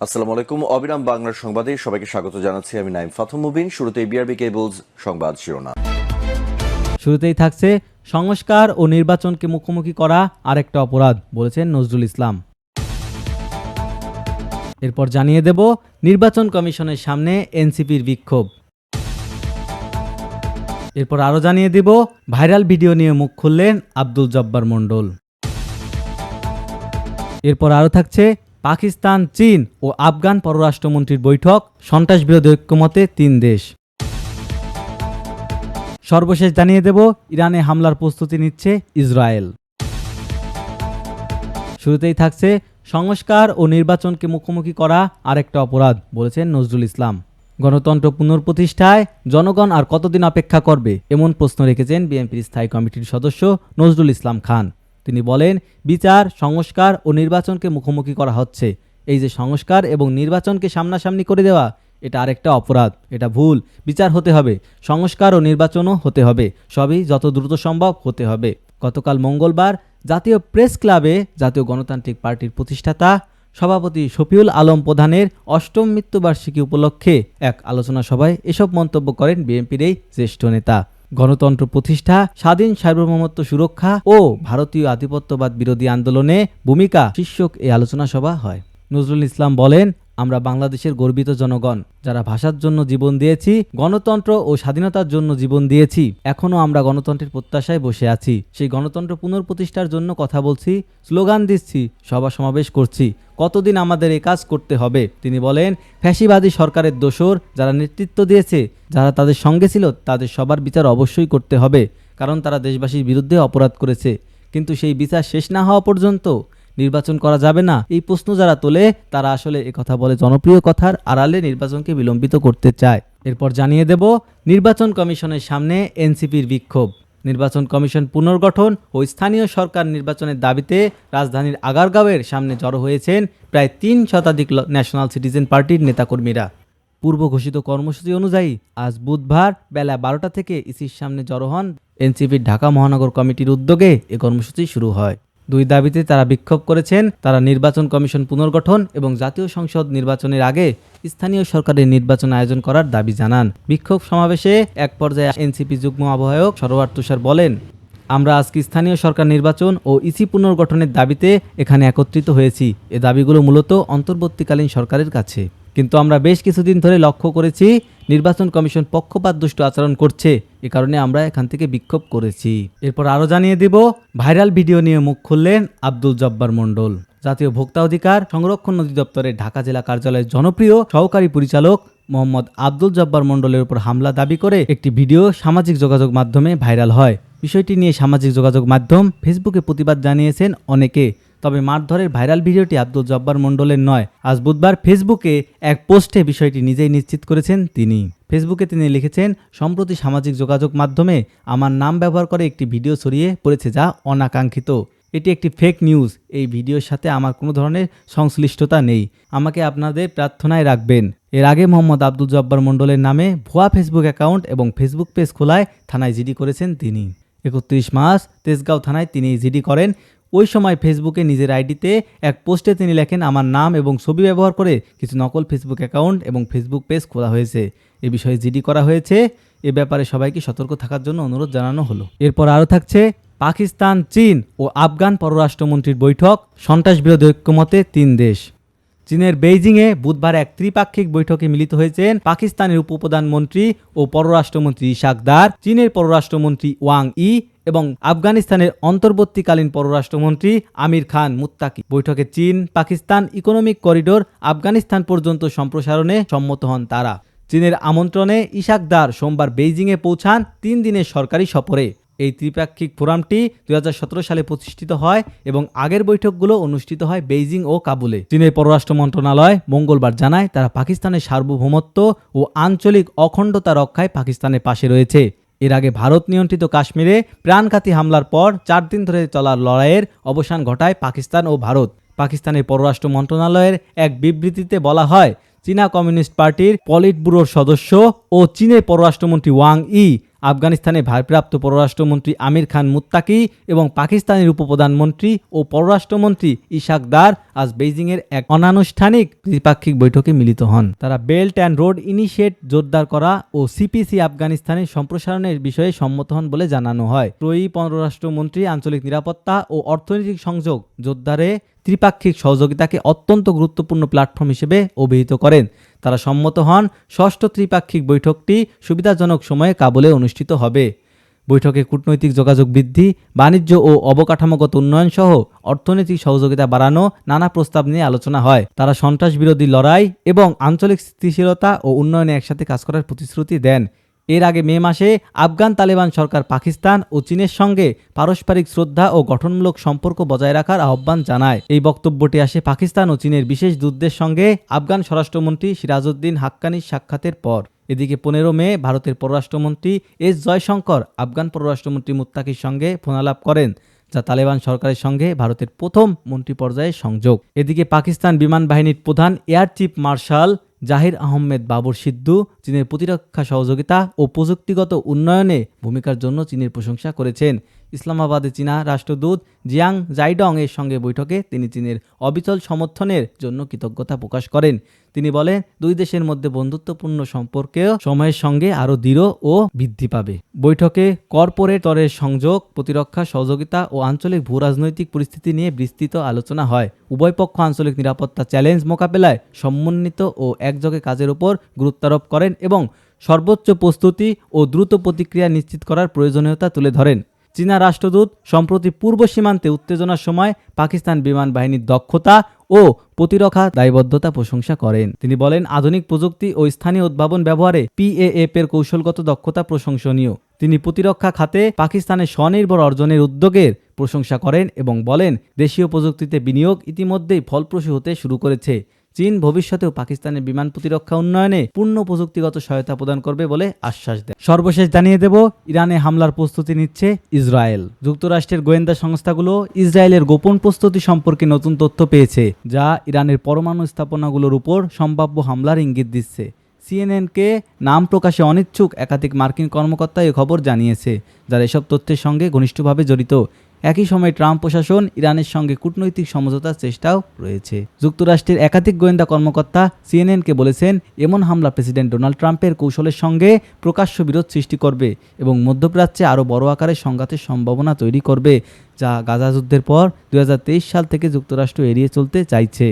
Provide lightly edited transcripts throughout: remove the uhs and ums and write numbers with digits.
আসসালামু আলাইকুম। অবিরাম বাংলার সংবাদে সবাইকে স্বাগত জানাচ্ছি। আমি নাইম ফাথম মুবিন। শুরুতেই বিআরবি কেবলস সংবাদ শিরোনাম। শুরুতেই থাকছে সংস্কার ও নির্বাচনকে মুখোমুখি করা আরেকটা অপরাধ, বলেছেন নজরুল ইসলাম। এরপর জানিয়ে দেব নির্বাচন কমিশনের সামনে এনসিপির বিক্ষোভ। এরপর আরও জানিয়ে দেব ভাইরাল ভিডিও নিয়ে মুখ খুললেন আব্দুল জব্বার মণ্ডল। এরপর আরও থাকছে পাকিস্তান, চীন ও আফগান পররাষ্ট্রমন্ত্রীর বৈঠক, সন্ত্রাসবিরোধী ঐক্যমতে 3 দেশ। সর্বশেষ জানিয়ে দেব ইরানে হামলার প্রস্তুতি নিচ্ছে ইসরায়েল। শুরুতেই থাকছে সংস্কার ও নির্বাচনকে মুখোমুখি করা আরেকটা অপরাধ, বলেছেন নজরুল ইসলাম। গণতন্ত্র পুনঃপ্রতিষ্ঠায় জনগণ আর কতদিন অপেক্ষা করবে, এমন প্রশ্ন রেখেছেন বিএনপির স্থায়ী কমিটির সদস্য নজরুল ইসলাম খান। তিনি বলেন, বিচার, সংস্কার ও নির্বাচনকে মুখোমুখি করা হচ্ছে। এই যে সংস্কার এবং নির্বাচনকে সামনাসামনি করে দেওয়া, এটা আরেকটা অপরাধ, এটা ভুল। বিচার হতে হবে, সংস্কার ও নির্বাচনও হতে হবে, সবই যত দ্রুত সম্ভব হতে হবে। গতকাল মঙ্গলবার জাতীয় প্রেস ক্লাবে জাতীয় গণতান্ত্রিক পার্টির প্রতিষ্ঠাতা সভাপতি শফিউল আলম প্রধানের 8ম মৃত্যুবার্ষিকী উপলক্ষে এক আলোচনা সভায় এসব মন্তব্য করেন বিএনপির এই জ্যেষ্ঠ নেতা। গণতন্ত্র প্রতিষ্ঠা, স্বাধীন সার্বভৌমত্ব সুরক্ষা ও ভারতীয় আধিপত্যবাদ বিরোধী আন্দোলনে ভূমিকা শীর্ষক এই আলোচনা সভা হয়। নজরুল ইসলাম বলেন, আমরা বাংলাদেশের গর্বিত জনগণ, যারা ভাষার জন্য জীবন দিয়েছি, গণতন্ত্র ও স্বাধীনতার জন্য জীবন দিয়েছি। এখনও আমরা গণতন্ত্রের প্রত্যাশায় বসে আছি। সেই গণতন্ত্র পুনঃপ্রতিষ্ঠার জন্য কথা বলছি, স্লোগান দিচ্ছি, সভা সমাবেশ করছি। কতদিন আমাদের এই কাজ করতে হবে? তিনি বলেন, ফ্যাসিবাদী সরকারের দোসর যারা নেতৃত্ব দিয়েছে, যারা তাদের সঙ্গে ছিল, তাদের সবার বিচার অবশ্যই করতে হবে, কারণ তারা দেশবাসীর বিরুদ্ধে অপরাধ করেছে। কিন্তু সেই বিচার শেষ না হওয়া পর্যন্ত নির্বাচন করা যাবে না। এই প্রশ্ন যারা তোলে, তারা আসলে কথা বলে জনপ্রিয় কথার আড়ালে নির্বাচনকে বিলম্বিত করতে চায়। এরপর জানিয়ে দেব নির্বাচন কমিশনের সামনে এনসিপির বিক্ষোভ। নির্বাচন কমিশন পুনর্গঠন ও স্থানীয় সরকার নির্বাচনের দাবিতে রাজধানীর আগারগাঁওয়ের সামনে জড়ো হয়েছেন প্রায় 3 শতাধিক ন্যাশনাল সিটিজেন পার্টির নেতাকর্মীরা। পূর্ব ঘোষিত কর্মসূচি অনুযায়ী আজ বুধবার বেলা 12টা থেকে ইসির সামনে জড়ো হন এনসিপির ঢাকা মহানগর কমিটির উদ্যোগে এ কর্মসূচি শুরু হয়। 2 দাবিতে তারা বিক্ষোভ করেছেন। তারা নির্বাচন কমিশন পুনর্গঠন এবং জাতীয় সংসদ নির্বাচনের আগে স্থানীয় সরকারের নির্বাচন আয়োজন করার দাবি জানান। বিক্ষোভ সমাবেশে এক পর্যায়ে এনসিপি যুগ্ম আহ্বায়ক সরোয়ার তুষার বলেন, আমরা আজকে স্থানীয় সরকার নির্বাচন ও ইসি পুনর্গঠনের দাবিতে এখানে একত্রিত হয়েছি। এ দাবিগুলো মূলত অন্তর্বর্তীকালীন সরকারের কাছে, কিন্তু আমরা বেশ কিছুদিন ধরে লক্ষ্য করেছি নির্বাচন কমিশন পক্ষপাতদুষ্ট আচরণ করছে। এ কারণে আমরা এখান থেকে বিক্ষোভ করেছি। এরপর আরও জানিয়ে দিব ভাইরাল ভিডিও নিয়ে মুখ খুললেন আব্দুল জব্বার মণ্ডল। জাতীয় ভোক্তা অধিকার সংরক্ষণ অধিদপ্তরের ঢাকা জেলা কার্যালয়ের জনপ্রিয় সহকারী পরিচালক মোহাম্মদ আব্দুল জব্বার মণ্ডলের উপর হামলা দাবি করে একটি ভিডিও সামাজিক যোগাযোগ মাধ্যমে ভাইরাল হয়। বিষয়টি নিয়ে সামাজিক যোগাযোগ মাধ্যম ফেসবুকে প্রতিবাদ জানিয়েছেন অনেকে। তবে মারধরের ভাইরাল ভিডিওটি আব্দুল জব্বার মণ্ডলের নয়। আজ বুধবার ফেসবুকে এক পোস্টে বিষয়টি নিজেই নিশ্চিত করেছেন তিনি। ফেসবুকে তিনি লিখেছেন, সম্প্রতি সামাজিক যোগাযোগ মাধ্যমে আমার নাম ব্যবহার করে একটি ভিডিও ছড়িয়ে পড়েছে যা অনাকাঙ্ক্ষিত। এটি একটি ফেক নিউজ। এই ভিডিওর সাথে আমার কোনো ধরনের সংশ্লিষ্টতা নেই। আমাকে আপনাদের প্রার্থনায় রাখবেন। এর আগে মোহাম্মদ আব্দুল জব্বার মণ্ডলের নামে ভুয়া ফেসবুক অ্যাকাউন্ট এবং ফেসবুক পেজ খোলায় থানায় জিডি করেছেন তিনি। 31 মার্চ তেজগাঁও থানায় তিনি জিডি করেন। ওই সময় ফেসবুকে নিজের আইডিতে এক পোস্টে তিনি লেখেন, আমার নাম এবং ছবি ব্যবহার করে কিছু নকল ফেসবুক অ্যাকাউন্ট এবং ফেসবুক পেজ খোলা হয়েছে। এ বিষয়ে জিডি করা হয়েছে। এ ব্যাপারে সবাইকে সতর্ক থাকার জন্য অনুরোধ জানানো হলো। এরপর আরও থাকছে পাকিস্তান, চীন ও আফগান পররাষ্ট্রমন্ত্রীর বৈঠক, সন্ত্রাসবিরোধী ঐক্যমতে 3 দেশ। চীনের বেইজিংয়ে বুধবার এক ত্রিপাক্ষিক বৈঠকে মিলিত হয়েছেন পাকিস্তানের উপপ্রধানমন্ত্রী ও পররাষ্ট্রমন্ত্রী ইশাক দার, চীনের পররাষ্ট্রমন্ত্রী ওয়াং ই এবং আফগানিস্তানের অন্তর্বর্তীকালীন পররাষ্ট্রমন্ত্রী আমির খান মুত্তাকি। বৈঠকে চীন পাকিস্তান ইকোনমিক করিডোর আফগানিস্তান পর্যন্ত সম্প্রসারণে সম্মত হন তারা। চীনের আমন্ত্রণে ইশাক দার সোমবার বেইজিংয়ে পৌঁছান 3 দিনের সরকারি সফরে। এই ত্রিপাক্ষিক ফোরামটি 2017 সালে প্রতিষ্ঠিত হয় এবং আগের বৈঠকগুলো অনুষ্ঠিত হয় বেইজিং ও কাবুলে। চীনের পররাষ্ট্র মন্ত্রণালয় মঙ্গলবার জানায়, তারা পাকিস্তানের সার্বভৌমত্ব ও আঞ্চলিক অখণ্ডতা রক্ষায় পাকিস্তানের পাশে রয়েছে। এর আগে ভারত নিয়ন্ত্রিত কাশ্মীরে প্রাণঘাতী হামলার পর 4 দিন ধরে চলা লড়াইয়ের অবসান ঘটায় পাকিস্তান ও ভারত। পাকিস্তানের পররাষ্ট্র মন্ত্রণালয়ের এক বিবৃতিতে বলা হয়, চীনা কমিউনিস্ট পার্টির পলিট ব্যুরোর সদস্য ও চীনের পররাষ্ট্রমন্ত্রী ওয়াং ই আফগানিস্তানে ভারপ্রাপ্ত পররাষ্ট্রমন্ত্রী আমির খান মুত্তাকি এবং পাকিস্তানের উপপ্রধানমন্ত্রী ও পররাষ্ট্রমন্ত্রী ইশাক দার আজ বেইজিংয়ের এক অনানুষ্ঠানিক দ্বিপাক্ষিক বৈঠকে মিলিত হন। তারা বেল্ট অ্যান্ড রোড ইনিশিয়েট জোরদার করা ও সিপিসি আফগানিস্তানের সম্প্রসারণের বিষয়ে সম্মত হন বলে জানানো হয়। ত্রয়ী পররাষ্ট্রমন্ত্রী আঞ্চলিক নিরাপত্তা ও অর্থনৈতিক সংযোগ জোরদারে ত্রিপাক্ষিক সহযোগিতাকে অত্যন্ত গুরুত্বপূর্ণ প্ল্যাটফর্ম হিসেবে অভিহিত করেন। তারা সম্মত হন ষষ্ঠ ত্রিপাক্ষিক বৈঠকটি সুবিধাজনক সময়ে কাবুলে অনুষ্ঠিত হবে। বৈঠকে কূটনৈতিক যোগাযোগ বৃদ্ধি, বাণিজ্য ও অবকাঠামোগত উন্নয়ন সহ অর্থনৈতিক সহযোগিতা বাড়ানো নানা প্রস্তাব নিয়ে আলোচনা হয়। তারা সন্ত্রাস বিরোধী লড়াই এবং আঞ্চলিক স্থিতিশীলতা ও উন্নয়নে একসাথে কাজ করার প্রতিশ্রুতি দেন। এর আগে মে মাসে আফগান তালেবান সরকার পাকিস্তান ও চীনের সঙ্গে পারস্পরিক শ্রদ্ধা ও গঠনমূলক সম্পর্ক বজায় রাখার আহ্বান জানায়। এই বক্তব্যটি আসে পাকিস্তান ও চীনের বিশেষ দূতদের সঙ্গে আফগান স্বরাষ্ট্রমন্ত্রী সিরাজউদ্দিন হাক্কানির সাক্ষাতের পর। এদিকে 15 মে ভারতের পররাষ্ট্রমন্ত্রী এস জয়শঙ্কর আফগান পররাষ্ট্রমন্ত্রী মুত্তাকির সঙ্গে ফোনালাপ করেন, যা তালেবান সরকারের সঙ্গে ভারতের প্রথম মন্ত্রী পর্যায়ের সংযোগ। এদিকে পাকিস্তান বিমান বাহিনীর প্রধান এয়ার চিফ মার্শাল জাহির আহমেদ বাবর সিদ্ধু চীনের প্রতিরক্ষা সহযোগিতা ও প্রযুক্তিগত উন্নয়নে ভূমিকার জন্য চীনের প্রশংসা করেছেন। ইসলামাবাদে চীনা রাষ্ট্রদূত জিয়াং জাইডং এর সঙ্গে বৈঠকে তিনি চীনের অবিচল সমর্থনের জন্য কৃতজ্ঞতা প্রকাশ করেন। তিনি বলেন, দুই দেশের মধ্যে বন্ধুত্বপূর্ণ সম্পর্কেও সময়ের সঙ্গে আরও দৃঢ় ও বৃদ্ধি পাবে। বৈঠকে কর্পোরেট স্তরের সংযোগ, প্রতিরক্ষা সহযোগিতা ও আঞ্চলিক ভূরাজনৈতিক পরিস্থিতি নিয়ে বিস্তৃত আলোচনা হয়। উভয় পক্ষ আঞ্চলিক নিরাপত্তা চ্যালেঞ্জ মোকাবেলায় সমন্বিত ও একযোগে কাজের উপর গুরুত্বারোপ করেন এবং সর্বোচ্চ প্রস্তুতি ও দ্রুত প্রতিক্রিয়া নিশ্চিত করার প্রয়োজনীয়তা তুলে ধরেন। চীনা রাষ্ট্রদূত সম্প্রতি পূর্ব সীমান্তে উত্তেজনার সময় পাকিস্তান বিমান বাহিনীর দক্ষতা ও প্রতিরক্ষা দায়বদ্ধতা প্রশংসা করেন। তিনি বলেন, আধুনিক প্রযুক্তি ও স্থানীয় উদ্ভাবন ব্যবহারে PAF এর কৌশলগত দক্ষতা প্রশংসনীয়। তিনি প্রতিরক্ষা খাতে পাকিস্তানের স্বনির্ভর অর্জনের উদ্যোগের প্রশংসা করেন এবং বলেন, দেশীয় প্রযুক্তিতে বিনিয়োগ ইতিমধ্যেই ফলপ্রসূ হতে শুরু করেছে। চীন ভবিষ্যতেও পাকিস্তানের বিমান প্রতিরক্ষা উন্নয়নে পূর্ণ প্রযুক্তিগত সহায়তা প্রদান করবে বলে আশ্বাস দেয়। সর্বশেষ জানিয়ে দেব, ইরানে হামলার প্রস্তুতি নিচ্ছে ইসরায়েল। যুক্তরাষ্ট্রের গোয়েন্দা সংস্থাগুলো ইসরায়েলের গোপন প্রস্তুতি সম্পর্কে নতুন তথ্য পেয়েছে, যা ইরানের পরমাণু স্থাপনাগুলোর উপর সম্ভাব্য হামলার ইঙ্গিত দিচ্ছে। CNN-কে নাম প্রকাশে অনিচ্ছুক একাধিক মার্কিন কর্মকর্তা এই খবর জানিয়েছে, যারা এসব তথ্যের সঙ্গে ঘনিষ্ঠভাবে জড়িত। একই সময় ট্রাম্প প্রশাসন ইরানের সঙ্গে কূটনৈতিক সমঝোতার চেষ্টাও রয়েছে। যুক্তরাষ্ট্রের একাধিক গোয়েন্দা কর্মকর্তা CNN-কে বলেছেন, এমন হামলা প্রেসিডেন্ট ডোনাল্ড ট্রাম্পের কৌশলের সঙ্গে প্রকাশ্য বিরোধ সৃষ্টি করবে এবং মধ্যপ্রাচ্যে আরও বড় আকারের সংঘাতের সম্ভাবনা তৈরি করবে, যা গাজা যুদ্ধের পর 2023 সাল থেকে যুক্তরাষ্ট্র এড়িয়ে চলতে চাইছে।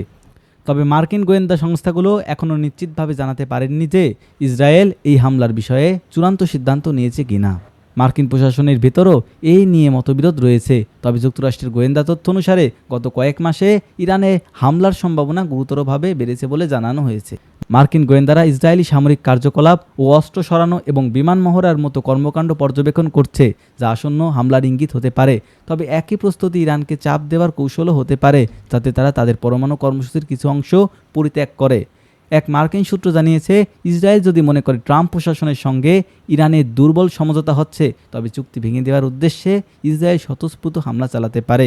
তবে মার্কিন গোয়েন্দা সংস্থাগুলো এখনও নিশ্চিতভাবে জানাতে পারেননি যে ইসরায়েল এই হামলার বিষয়ে চূড়ান্ত সিদ্ধান্ত নিয়েছে কিনা। মার্কিন প্রশাসনের ভেতরও এই নিয়ে মতবিরোধ রয়েছে। তবে যুক্তরাষ্ট্রের গোয়েন্দা তথ্য অনুসারে গত কয়েক মাসে ইরানে হামলার সম্ভাবনা গুরুতরভাবে বেড়েছে বলে জানানো হয়েছে। মার্কিন গোয়েন্দারা ইসরায়েলি সামরিক কার্যকলাপ ও অস্ত্র সরানো এবং বিমান মহড়ার মতো কর্মকাণ্ড পর্যবেক্ষণ করছে, যা আসন্ন হামলার ইঙ্গিত হতে পারে। তবে একই প্রস্তুতি ইরানকে চাপ দেওয়ার কৌশলও হতে পারে, যাতে তারা তাদের পরমাণু কর্মসূচির কিছু অংশ পরিত্যাগ করে। এক মার্কিন সূত্র জানিয়েছে, ইসরায়েল যদি মনে করে ট্রাম্প প্রশাসনের সঙ্গে ইরানের দুর্বল সমঝোতা হচ্ছে, তবে চুক্তি ভেঙে দেওয়ার উদ্দেশ্যে ইসরায়েল স্বতঃস্ফূর্ত হামলা চালাতে পারে।